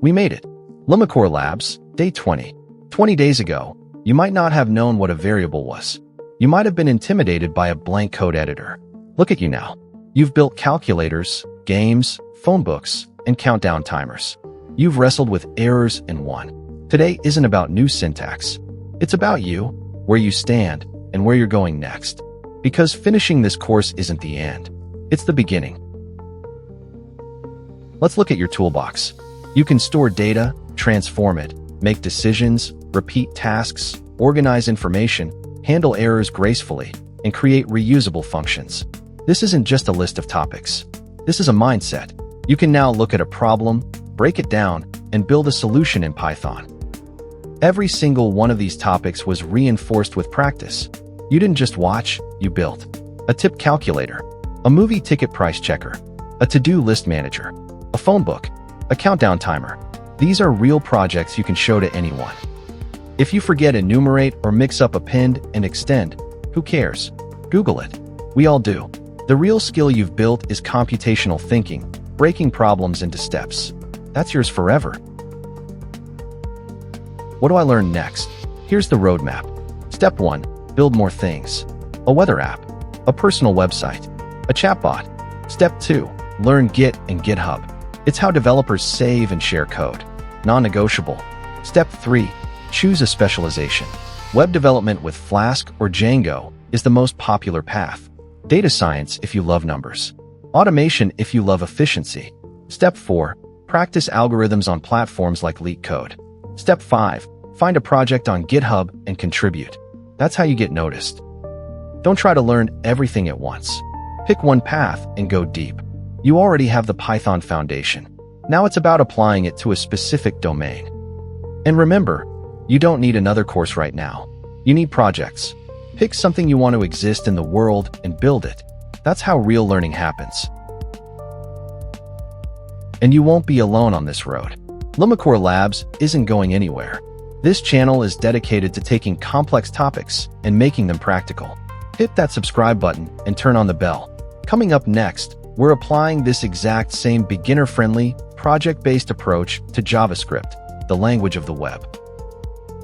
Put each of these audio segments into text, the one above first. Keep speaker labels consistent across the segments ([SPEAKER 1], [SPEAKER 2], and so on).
[SPEAKER 1] We made it. Lumicore Labs, Day 20. 20 days ago, you might not have known what a variable was. You might have been intimidated by a blank code editor. Look at you now. You've built calculators, games, phone books, and countdown timers. You've wrestled with errors and won. Today isn't about new syntax. It's about you, where you stand, and where you're going next. Because finishing this course isn't the end. It's the beginning. Let's look at your toolbox. You can store data, transform it, make decisions, repeat tasks, organize information, handle errors gracefully, and create reusable functions. This isn't just a list of topics. This is a mindset. You can now look at a problem, break it down, and build a solution in Python. Every single one of these topics was reinforced with practice. You didn't just watch, you built. A tip calculator, a movie ticket price checker, a to-do list manager, a phone book, a countdown timer. These are real projects you can show to anyone. If you forget enumerate or mix up append and extend, who cares? Google it. We all do. The real skill you've built is computational thinking, breaking problems into steps. That's yours forever. What do I learn next? Here's the roadmap. Step 1. Build more things. A weather app, a personal website, a chatbot. Step 2. Learn Git and GitHub. It's how developers save and share code. Non-negotiable. Step 3. Choose a specialization. Web development with Flask or Django is the most popular path. Data science if you love numbers. Automation if you love efficiency. Step 4. Practice algorithms on platforms like LeetCode. Step 5. Find a project on GitHub and contribute. That's how you get noticed. Don't try to learn everything at once. Pick one path and go deep. You already have the Python foundation. Now it's about applying it to a specific domain. And remember, you don't need another course right now. You need projects. Pick something you want to exist in the world and build it. That's how real learning happens. And you won't be alone on this road. Lumicore Labs isn't going anywhere. This channel is dedicated to taking complex topics and making them practical. Hit that subscribe button and turn on the bell. Coming up next, we're applying this exact same beginner-friendly, project-based approach to JavaScript, the language of the web.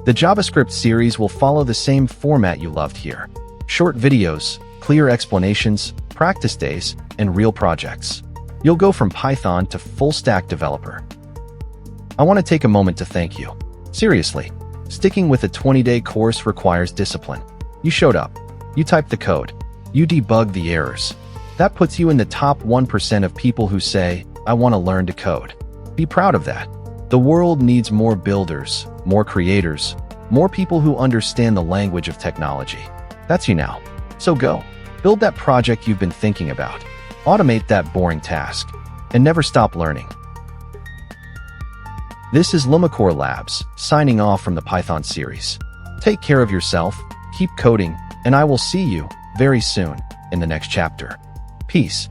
[SPEAKER 1] The JavaScript series will follow the same format you loved here. Short videos, clear explanations, practice days, and real projects. You'll go from Python to full-stack developer. I want to take a moment to thank you. Seriously, sticking with a 20-day course requires discipline. You showed up. You typed the code. You debugged the errors. That puts you in the top 1% of people who say, I want to learn to code. Be proud of that. The world needs more builders, more creators, more people who understand the language of technology. That's you now. So go. Build that project you've been thinking about. Automate that boring task. And never stop learning. This is Lumicore Labs, signing off from the Python series. Take care of yourself, keep coding, and I will see you, very soon, in the next chapter. Peace.